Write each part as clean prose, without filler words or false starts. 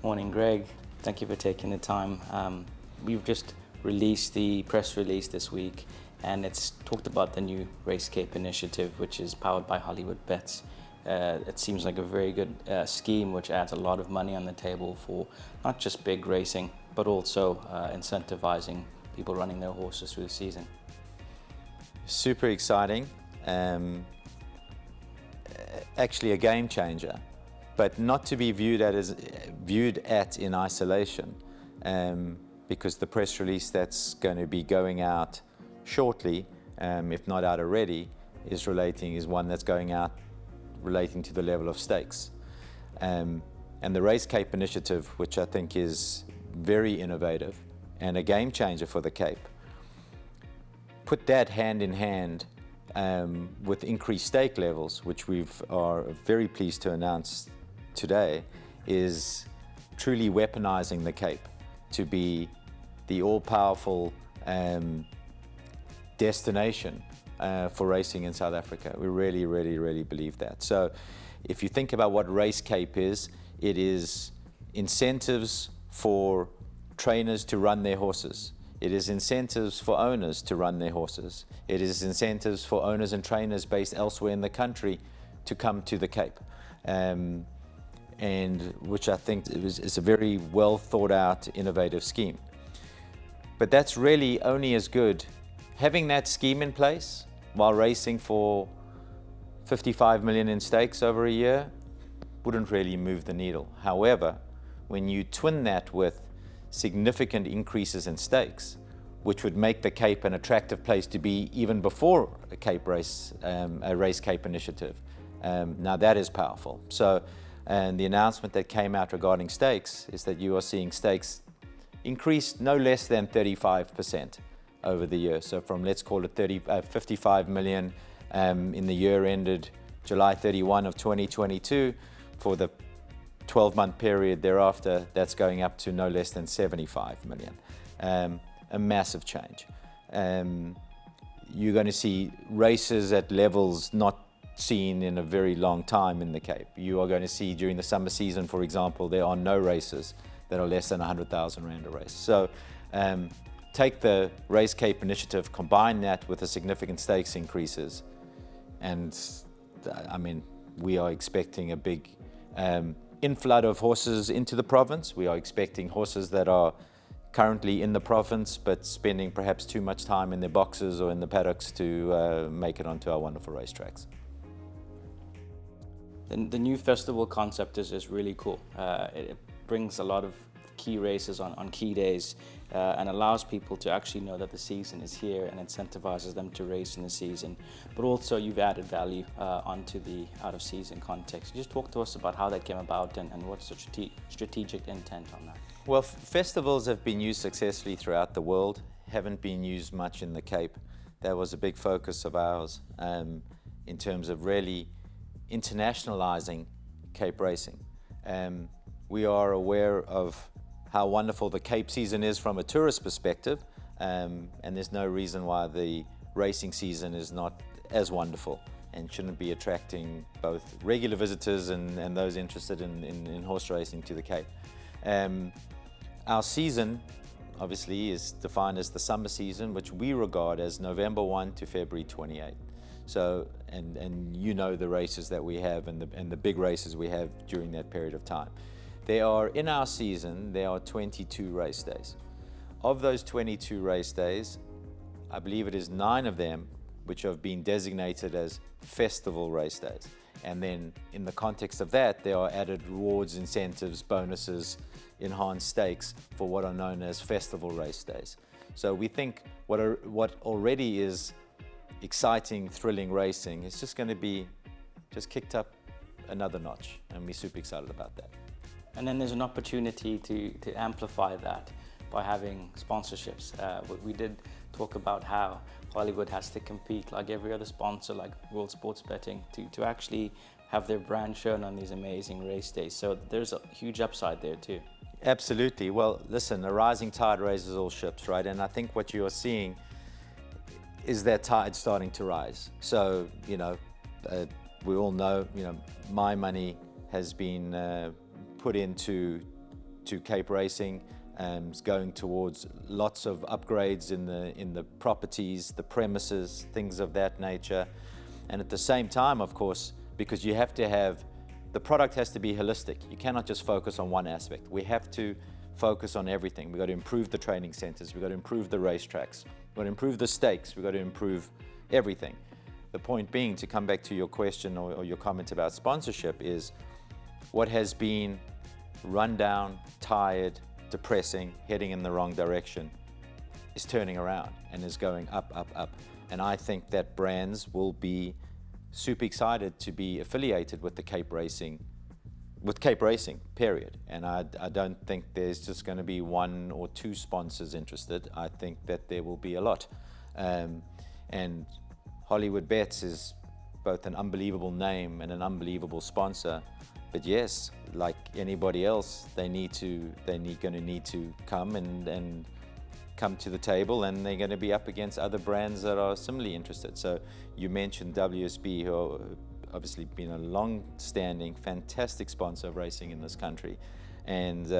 Morning, Greg. Thank you for taking the time. We've just released the press release this week, and it's talked about the new RaceCape Incentive, which is powered by Hollywood Bets. It seems like a very good scheme, which adds a lot of money on the table for not just big racing, but also incentivizing people running their horses through the season. Super exciting. Actually a game changer, but not to be viewed at in isolation, because the press release that's going to be going out shortly, if not out already, is one that's going out relating to the level of stakes. And the RaceCape Initiative, which I think is very innovative and a game changer for the Cape, put that hand in hand with increased stake levels, which we are very pleased to announce today, is truly weaponizing the Cape to be the all-powerful destination for racing in South Africa. We really, really, really believe that. So if you think about what RaceCape is, it is incentives for trainers to run their horses. It is incentives for owners to run their horses. It is incentives for owners and trainers based elsewhere in the country to come to the Cape. And which I think is a very well thought out, innovative scheme. But that's really only as good. Having that scheme in place while racing for 55 million in stakes over a year wouldn't really move the needle. However, when you twin that with significant increases in stakes, which would make the Cape an attractive place to be even before a Cape race, a RaceCape Initiative. Now that is powerful. So, and the announcement that came out regarding stakes is that you are seeing stakes increase no less than 35% over the year. So from, let's call it 55 million in the year ended July 31 of 2022, for the 12-month period thereafter, that's going up to no less than 75 million. A massive change. You're going to see races at levels not seen in a very long time in the Cape. You are going to see during the summer season, for example, there are no races that are less than 100,000 Rand a race. So take the RaceCape Initiative, combine that with the significant stakes increases, and I mean, we are expecting a big inflood of horses into the province. We are expecting horses that are currently in the province but spending perhaps too much time in their boxes or in the paddocks to make it onto our wonderful racetracks. The new festival concept is really cool. It brings a lot of key races on key days and allows people to actually know that the season is here and incentivizes them to race in the season. But also you've added value onto the out-of-season context. Just talk to us about how that came about and what's the strategic intent on that. Well, festivals have been used successfully throughout the world, haven't been used much in the Cape. That was a big focus of ours in terms of really internationalizing Cape racing. We are aware of how wonderful the Cape season is from a tourist perspective, and there's no reason why the racing season is not as wonderful and shouldn't be attracting both regular visitors and those interested in horse racing to the Cape. Our season obviously is defined as the summer season, which we regard as November 1 to February 28. So, and you know the races that we have and the big races we have during that period of time. In our season, there are 22 race days. Of those 22 race days, I believe it is 9 of them which have been designated as festival race days. And then in the context of that, there are added rewards, incentives, bonuses, enhanced stakes for what are known as festival race days. So we think what already is exciting, thrilling racing is just going to be kicked up another notch, and we're super excited about that. And then there's an opportunity to amplify that by having sponsorships. We did talk about how Hollywood has to compete like every other sponsor, like World Sports Betting, to actually have their brand shown on these amazing race days. So there's a huge upside there too. Absolutely. Well, listen, a rising tide raises all ships, right? And I think what you are seeing is that tide starting to rise. So, you know, we all know, you know, my money has been put into to Cape Racing. It's going towards lots of upgrades in the properties, the premises, things of that nature. And at the same time, of course, because you have to have, the product has to be holistic. You cannot just focus on one aspect. We have to focus on everything. We've got to improve the training centers. We've got to improve the racetracks. We've got to improve the stakes. We've got to improve everything. The point being, to come back to your question or your comment about sponsorship, is what has been run down, tired, depressing, heading in the wrong direction is turning around and is going up, up, up. And I think that brands will be super excited to be affiliated with the Cape Racing, period. And I don't think there's just going to be one or two sponsors interested. I think that there will be a lot. And Hollywood Bets is both an unbelievable name and an unbelievable sponsor. But yes, like anybody else, they're going to need to come and come to the table, and they're going to be up against other brands that are similarly interested. So you mentioned WSB, who have obviously been a long-standing, fantastic sponsor of racing in this country. And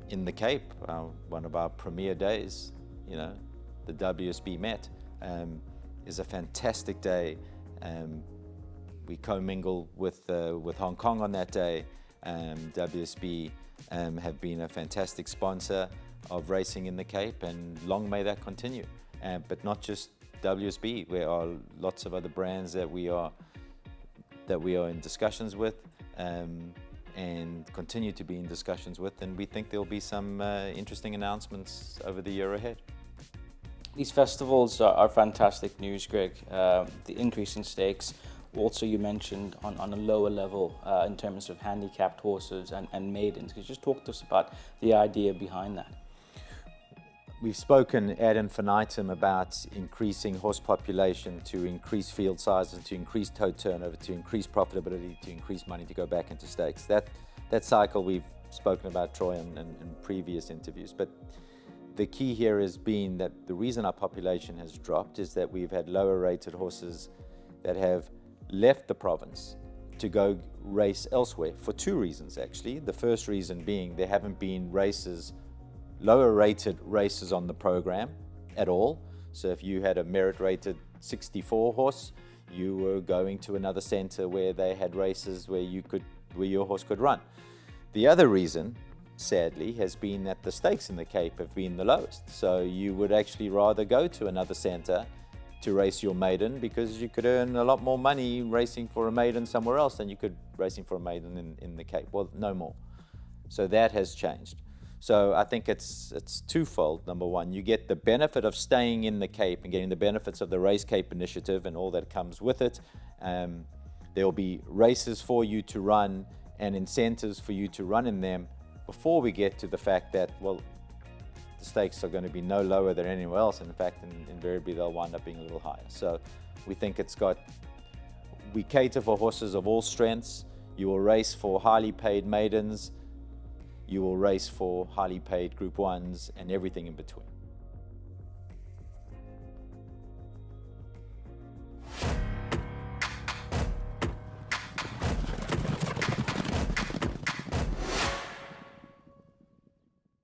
in the Cape, one of our premier days, the WSB Met, is a fantastic day. We commingle with Hong Kong on that day. WSB have been a fantastic sponsor of racing in the Cape, and long may that continue. But not just WSB, there are lots of other brands that we are in discussions with, and continue to be in discussions with, and we think there'll be some interesting announcements over the year ahead. These festivals are fantastic news, Greg. The increase in stakes. Also, you mentioned on a lower level in terms of handicapped horses and maidens. Could you just talk to us about the idea behind that? We've spoken ad infinitum about increasing horse population to increase field sizes, to increase tote turnover, to increase profitability, to increase money to go back into stakes. That cycle we've spoken about, Troy, in previous interviews. But the key here has been that the reason our population has dropped is that we've had lower rated horses that have left the province to go race elsewhere, for two reasons actually. The first reason being there haven't been lower rated races on the program at all. So if you had a merit rated 64 horse, you were going to another center where they had races where your horse could run. The other reason, sadly, has been that the stakes in the Cape have been the lowest. So you would actually rather go to another center to race your maiden, because you could earn a lot more money racing for a maiden somewhere else than you could racing for a maiden in the Cape. Well, no more. So that has changed. So I think it's twofold. Number one, you get the benefit of staying in the Cape and getting the benefits of the RaceCape Initiative and all that comes with it. There will be races for you to run and incentives for you to run in them, before we get to the fact that, well, the stakes are going to be no lower than anywhere else. In fact, invariably they'll wind up being a little higher. So we think we cater for horses of all strengths. You will race for highly paid maidens. You will race for highly paid Group 1s and everything in between.